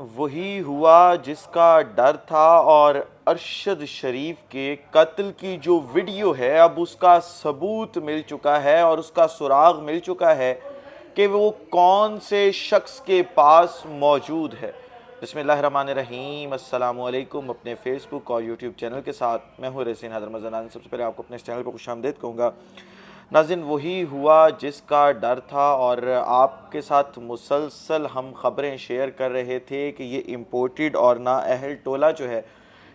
وہی ہوا جس کا ڈر تھا، اور ارشد شریف کے قتل کی جو ویڈیو ہے اب اس کا ثبوت مل چکا ہے اور اس کا سراغ مل چکا ہے کہ وہ کون سے شخص کے پاس موجود ہے۔ بسم اللہ الرحمن الرحیم۔ السلام علیکم۔ اپنے فیس بک اور یوٹیوب چینل کے ساتھ میں ہوں رحسین حیدر رمضان۔ سب سے پہلے آپ کو اپنے اس چینل پر خوش آمدید کہوں گا۔ ناظرین، وہی ہوا جس کا ڈر تھا، اور آپ کے ساتھ مسلسل ہم خبریں شیئر کر رہے تھے کہ یہ امپورٹڈ اور نااہل ٹولہ جو ہے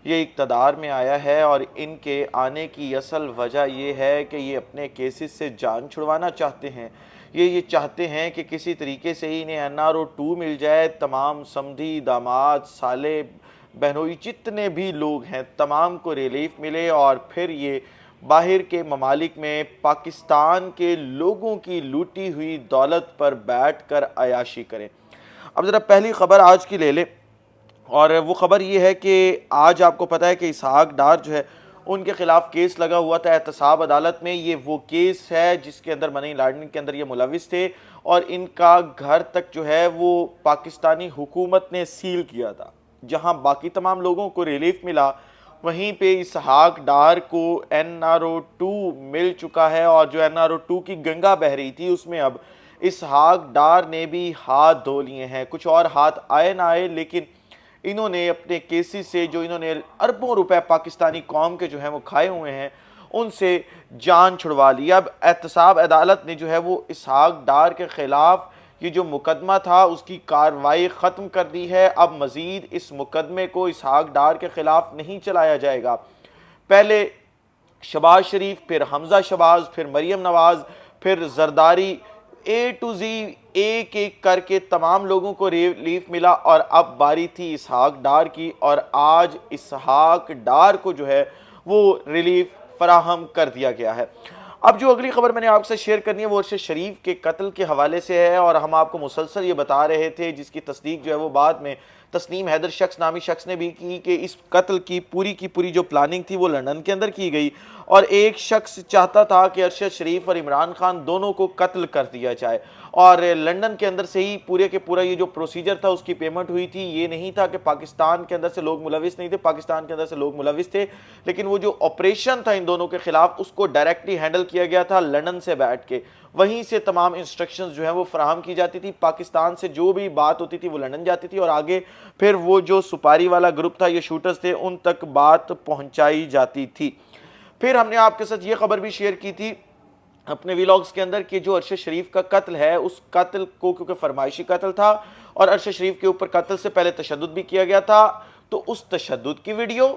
یہ اقتدار میں آیا ہے، اور ان کے آنے کی اصل وجہ یہ ہے کہ یہ اپنے کیسز سے جان چھڑوانا چاہتے ہیں۔ یہ چاہتے ہیں کہ کسی طریقے سے ہی انہیں NRO2 مل جائے، تمام سمدھی، داماد، سالے، بہنوئی جتنے بھی لوگ ہیں تمام کو ریلیف ملے، اور پھر یہ باہر کے ممالک میں پاکستان کے لوگوں کی لوٹی ہوئی دولت پر بیٹھ کر عیاشی کریں۔ اب ذرا پہلی خبر آج کی لے لیں، اور وہ خبر یہ ہے کہ آج آپ کو پتہ ہے کہ اسحاق ڈار جو ہے ان کے خلاف کیس لگا ہوا تھا احتساب عدالت میں۔ یہ وہ کیس ہے جس کے اندر منی لانڈرنگ کے اندر یہ ملوث تھے، اور ان کا گھر تک جو ہے وہ پاکستانی حکومت نے سیل کیا تھا۔ جہاں باقی تمام لوگوں کو ریلیف ملا، وہیں پہ اسحاق ڈار کو NRO2 مل چکا ہے، اور جو NRO2 کی گنگا بہ رہی تھی اس میں اب اسحاق ڈار نے بھی ہاتھ دھو لیے ہیں۔ کچھ اور ہاتھ آئے نہ آئے، لیکن انہوں نے اپنے کیسز سے جو انہوں نے اربوں روپے پاکستانی قوم کے جو ہیں وہ کھائے ہوئے ہیں ان سے جان چھڑوا لی۔ اب احتساب عدالت نے جو ہے وہ اسحاق ڈار کے خلاف یہ جو مقدمہ تھا اس کی کارروائی ختم کر دی ہے۔ اب مزید اس مقدمے کو اسحاق ڈار کے خلاف نہیں چلایا جائے گا۔ پہلے شہباز شریف، پھر حمزہ شہباز، پھر مریم نواز، پھر زرداری، A to Z ایک ایک کر کے تمام لوگوں کو ریلیف ملا، اور اب باری تھی اسحاق ڈار کی، اور آج اسحاق ڈار کو جو ہے وہ ریلیف فراہم کر دیا گیا ہے۔ اب جو اگلی خبر میں نے آپ سے شیئر کرنی ہے وہ ارشد شریف کے قتل کے حوالے سے ہے، اور ہم آپ کو مسلسل یہ بتا رہے تھے، جس کی تصدیق جو ہے وہ بعد میں تسنیم حیدر نامی شخص نے بھی کی، کہ اس قتل کی پوری جو پلاننگ تھی وہ لندن کے اندر کی گئی، اور ایک شخص چاہتا تھا کہ ارشد شریف اور عمران خان دونوں کو قتل کر دیا جائے، اور لندن کے اندر سے ہی پورے کے پورا یہ جو پروسیجر تھا اس کی پیمنٹ ہوئی تھی۔ یہ نہیں تھا کہ پاکستان کے اندر سے لوگ ملوث نہیں تھے، پاکستان کے اندر سے لوگ ملوث تھے، لیکن وہ جو آپریشن تھا ان دونوں کے خلاف اس کو ڈائریکٹلی ہینڈل کیا گیا تھا لندن سے بیٹھ کے۔ وہیں سے تمام انسٹرکشنز جو ہیں وہ فراہم کی جاتی تھی، پاکستان سے جو بھی بات ہوتی تھی وہ لندن جاتی تھی، اور آگے پھر وہ جو سپاری والا گروپ تھا، یہ شوٹرز تھے، ان تک بات پہنچائی جاتی تھی۔ پھر ہم نے آپ کے ساتھ یہ خبر بھی شیئر کی تھی اپنے ویلاگز کے اندر کہ جو ارشد شریف کا قتل ہے اس قتل کو، کیونکہ فرمائشی قتل تھا اور ارشد شریف کے اوپر قتل سے پہلے تشدد بھی کیا گیا تھا، تو اس تشدد کی ویڈیو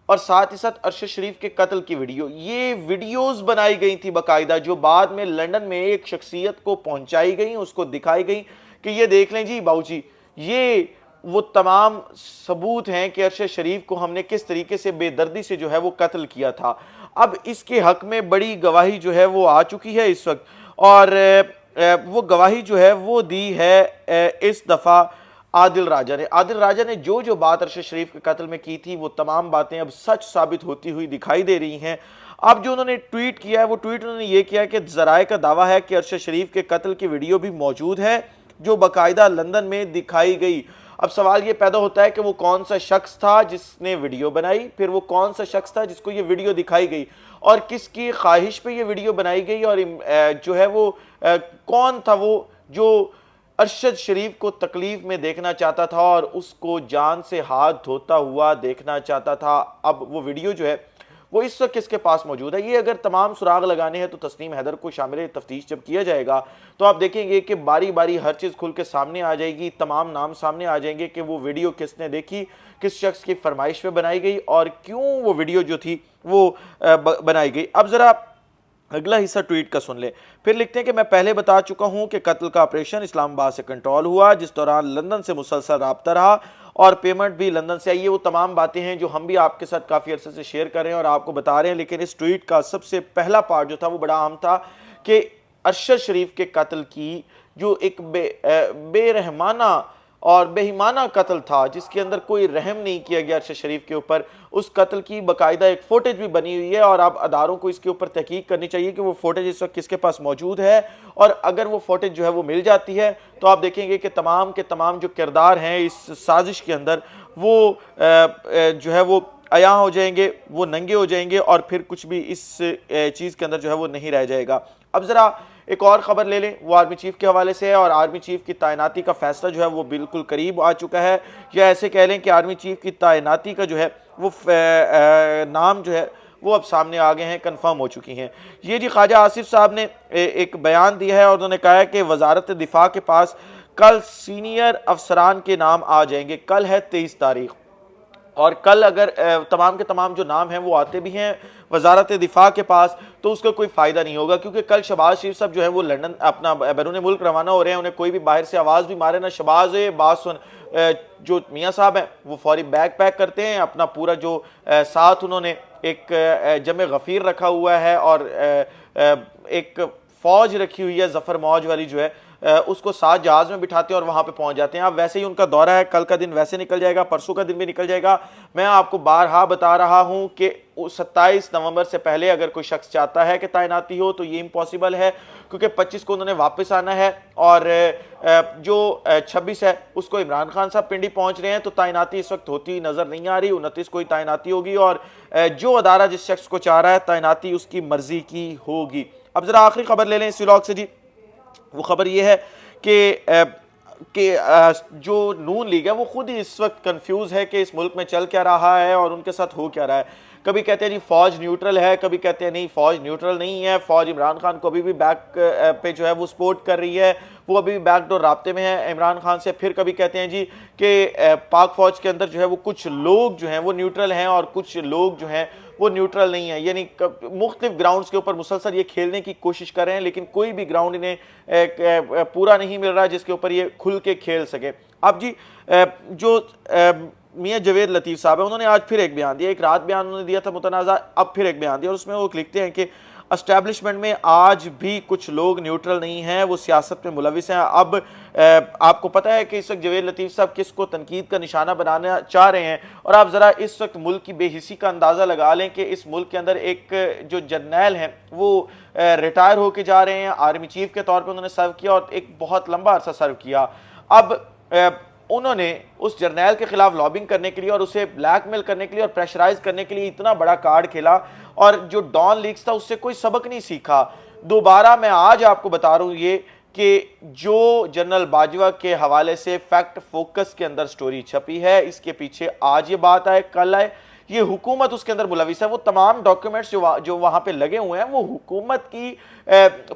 اور ساتھ ہی ساتھ ارشد شریف کے قتل کی ویڈیو، یہ ویڈیوز بنائی گئی تھی باقاعدہ، جو بعد میں لندن میں ایک شخصیت کو پہنچائی گئی، اس کو دکھائی گئی کہ یہ دیکھ لیں جی باؤ جی، یہ وہ تمام ثبوت ہیں کہ ارشد شریف کو ہم نے کس طریقے سے بے دردی سے جو ہے وہ قتل کیا تھا۔ اب اس کے حق میں بڑی گواہی جو ہے وہ آ چکی ہے اس وقت، اور وہ گواہی جو ہے وہ دی ہے اس دفعہ عادل راجہ نے جو بات ارشد شریف کے قتل میں کی تھی وہ تمام باتیں اب سچ ثابت ہوتی ہوئی دکھائی دے رہی ہیں۔ اب جو انہوں نے ٹویٹ کیا ہے وہ ٹویٹ انہوں نے یہ کیا کہ ذرائع کا دعویٰ ہے کہ ارشد شریف کے قتل کی ویڈیو بھی موجود ہے جو باقاعدہ لندن میں دکھائی گئی۔ اب سوال یہ پیدا ہوتا ہے کہ وہ کون سا شخص تھا جس نے ویڈیو بنائی، پھر وہ کون سا شخص تھا جس کو یہ ویڈیو دکھائی گئی، اور کس کی خواہش پہ یہ ویڈیو بنائی گئی، اور جو ہے وہ کون تھا وہ جو ارشد شریف کو تکلیف میں دیکھنا چاہتا تھا اور اس کو جان سے ہاتھ دھوتا ہوا دیکھنا چاہتا تھا۔ اب وہ ویڈیو جو ہے وہ اس وقت کس کے پاس موجود ہے، یہ اگر تمام سراغ لگانے ہیں تو تسنیم حیدر کو شامل تفتیش جب کیا جائے گا تو آپ دیکھیں گے کہ باری باری ہر چیز کھل کے سامنے آ جائے گی، تمام نام سامنے آ جائیں گے کہ وہ ویڈیو کس نے دیکھی، کس شخص کی فرمائش پہ بنائی گئی، اور کیوں وہ ویڈیو جو تھی وہ بنائی گئی۔ اب ذرا اگلا حصہ ٹویٹ کا سن لیں، پھر لکھتے ہیں کہ میں پہلے بتا چکا ہوں کہ قتل کا آپریشن اسلام آباد سے کنٹرول ہوا، جس دوران لندن سے مسلسل رابطہ رہا اور پیمنٹ بھی لندن سے آئی ہے۔ وہ تمام باتیں ہیں جو ہم بھی آپ کے ساتھ کافی عرصے سے شیئر کر رہے ہیں اور آپ کو بتا رہے ہیں، لیکن اس ٹویٹ کا سب سے پہلا پارٹ جو تھا وہ بڑا اہم تھا کہ ارشد شریف کے قتل کی جو ایک بے رحمانہ اور بے ایمانہ قتل تھا جس کے اندر کوئی رحم نہیں کیا گیا ارشد شریف کے اوپر، اس قتل کی باقاعدہ ایک فوٹیج بھی بنی ہوئی ہے، اور اب اداروں کو اس کے اوپر تحقیق کرنی چاہیے کہ وہ فوٹیج اس وقت کس کے پاس موجود ہے، اور اگر وہ فوٹیج جو ہے وہ مل جاتی ہے تو آپ دیکھیں گے کہ تمام کے تمام جو کردار ہیں اس سازش کے اندر وہ جو ہے وہ عیاں ہو جائیں گے، وہ ننگے ہو جائیں گے، اور پھر کچھ بھی اس چیز کے اندر جو ہے وہ نہیں رہ جائے گا۔ اب ذرا ایک اور خبر لے لیں، وہ آرمی چیف کے حوالے سے ہے، اور آرمی چیف کی تعیناتی کا فیصلہ جو ہے وہ بالکل قریب آ چکا ہے، یا ایسے کہہ لیں کہ آرمی چیف کی تعیناتی کا جو ہے وہ نام جو ہے وہ اب سامنے آ گئے ہیں، کنفرم ہو چکی ہیں۔ یہ جی خواجہ آصف صاحب نے ایک بیان دیا ہے، اور انہوں نے کہا ہے کہ وزارت دفاع کے پاس کل سینئر افسران کے نام آ جائیں گے، کل ہے 23 تاریخ، اور کل اگر تمام کے تمام جو نام ہیں وہ آتے بھی ہیں وزارت دفاع کے پاس تو اس کا کوئی فائدہ نہیں ہوگا، کیونکہ کل شہباز شریف صاحب جو ہے وہ لندن اپنا بیرون ملک روانہ ہو رہے ہیں، انہیں کوئی بھی باہر سے آواز بھی مارے نا شہباز بات سن، جو میاں صاحب ہیں وہ فوری بیگ پیک کرتے ہیں، اپنا پورا جو ساتھ انہوں نے ایک جمع غفیر رکھا ہوا ہے اور ایک فوج رکھی ہوئی ہے ظفر موج والی جو ہے، اس کو ساتھ جہاز میں بٹھاتے ہیں اور وہاں پہ پہنچ جاتے ہیں۔ اب ویسے ہی ان کا دورہ ہے، کل کا دن ویسے نکل جائے گا، پرسوں کا دن بھی نکل جائے گا۔ میں آپ کو بارہا بتا رہا ہوں کہ 27 نومبر سے پہلے اگر کوئی شخص چاہتا ہے کہ تعیناتی ہو تو یہ امپاسبل ہے، کیونکہ 25 کو انہوں نے واپس آنا ہے، اور جو 26 ہے اس کو عمران خان صاحب پنڈی پہنچ رہے ہیں، تو تعیناتی اس وقت ہوتی نظر نہیں آ رہی۔ 29 کو ہی تعیناتی ہوگی، اور جو ادارہ جس شخص کو چاہ رہا ہے تعیناتی اس کی مرضی کی ہوگی۔ اب ذرا آخری خبر لے لیں اس ولاگ سے جی، وہ خبر یہ ہے کہ جو نون لیگ ہے وہ خود ہی اس وقت کنفیوز ہے کہ اس ملک میں چل کیا رہا ہے اور ان کے ساتھ ہو کیا رہا ہے۔ کبھی کہتے ہیں جی فوج نیوٹرل ہے، کبھی کہتے ہیں نہیں فوج نیوٹرل نہیں ہے، فوج عمران خان کو ابھی بھی بیک پہ جو ہے وہ سپورٹ کر رہی ہے، وہ ابھی بھی بیک ڈور رابطے میں ہے عمران خان سے۔ پھر کبھی کہتے ہیں جی کہ پاک فوج کے اندر جو ہے وہ کچھ لوگ جو ہیں وہ نیوٹرل ہیں اور کچھ لوگ جو ہیں وہ نیوٹرل نہیں ہیں، یعنی مختلف گراؤنڈز کے اوپر مسلسل یہ کھیلنے کی کوشش کر رہے ہیں، لیکن کوئی بھی گراؤنڈ انہیں پورا نہیں مل رہا جس کے اوپر یہ کھل کے کھیل سکے۔ اب جی جو میاں جوید لطیف صاحب ہیں انہوں نے آج پھر ایک بیان دیا، ایک رات بیان انہوں نے دیا تھا متنازع، اب پھر ایک بیان دیا، اور اس میں وہ لکھتے ہیں کہ اسٹیبلشمنٹ میں آج بھی کچھ لوگ نیوٹرل نہیں ہیں، وہ سیاست میں ملوث ہیں۔ اب آپ کو پتہ ہے کہ اس وقت جوید لطیف صاحب کس کو تنقید کا نشانہ بنانا چاہ رہے ہیں، اور آپ ذرا اس وقت ملک کی بے حسی کا اندازہ لگا لیں کہ اس ملک کے اندر ایک جو جرنیل ہیں وہ ریٹائر ہو کے جا رہے ہیں، آرمی چیف کے طور پہ انہوں نے سرو کیا اور ایک بہت لمبا عرصہ سرو کیا۔ اب انہوں نے اس جرنیل کے خلاف لابنگ کرنے کے لیے اور اسے بلیک میل کرنے کے لیے اور پریشرائز کرنے کے لیے اتنا بڑا کارڈ کھیلا، اور جو ڈان لیکس تھا اس سے کوئی سبق نہیں سیکھا۔ دوبارہ میں آج آپ کو بتا رہا ہوں یہ کہ جو جنرل باجوہ کے حوالے سے فیکٹ فوکس کے اندر سٹوری چھپی ہے، اس کے پیچھے آج یہ بات آئے کل آئے، یہ حکومت اس کے اندر ملوث ہے۔ وہ تمام ڈاکیومنٹس جو وہاں پہ لگے ہوئے ہیں وہ حکومت کی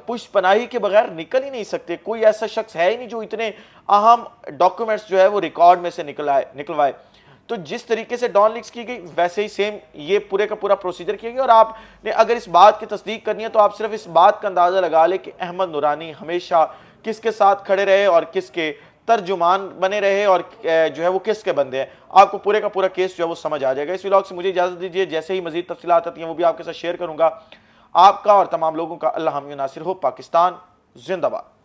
پشت پناہی کے بغیر نکل ہی نہیں سکتے، کوئی ایسا شخص ہے ہی نہیں جو اتنے اہم ڈاکیومنٹس جو ہے وہ ریکارڈ میں سے نکلوائے۔ تو جس طریقے سے ڈان لیکس کی گئی ویسے ہی سیم یہ پورے کا پورا پروسیجر کیا گیا، اور آپ نے اگر اس بات کی تصدیق کرنی ہے تو آپ صرف اس بات کا اندازہ لگا لیں کہ احمد نورانی ہمیشہ کس کے ساتھ کھڑے رہے اور کس کے ترجمان بنے رہے اور جو ہے وہ کس کے بندے ہیں، آپ کو پورے کا پورا کیس جو ہے وہ سمجھ آ جائے گا۔ اس ولاگ سے مجھے اجازت دیجیے، جیسے ہی مزید تفصیلات آتی ہیں وہ بھی آپ کے ساتھ شیئر کروں گا۔ آپ کا اور تمام لوگوں کا اللہ حامی و ناصر ہو۔ پاکستان زندہ باد۔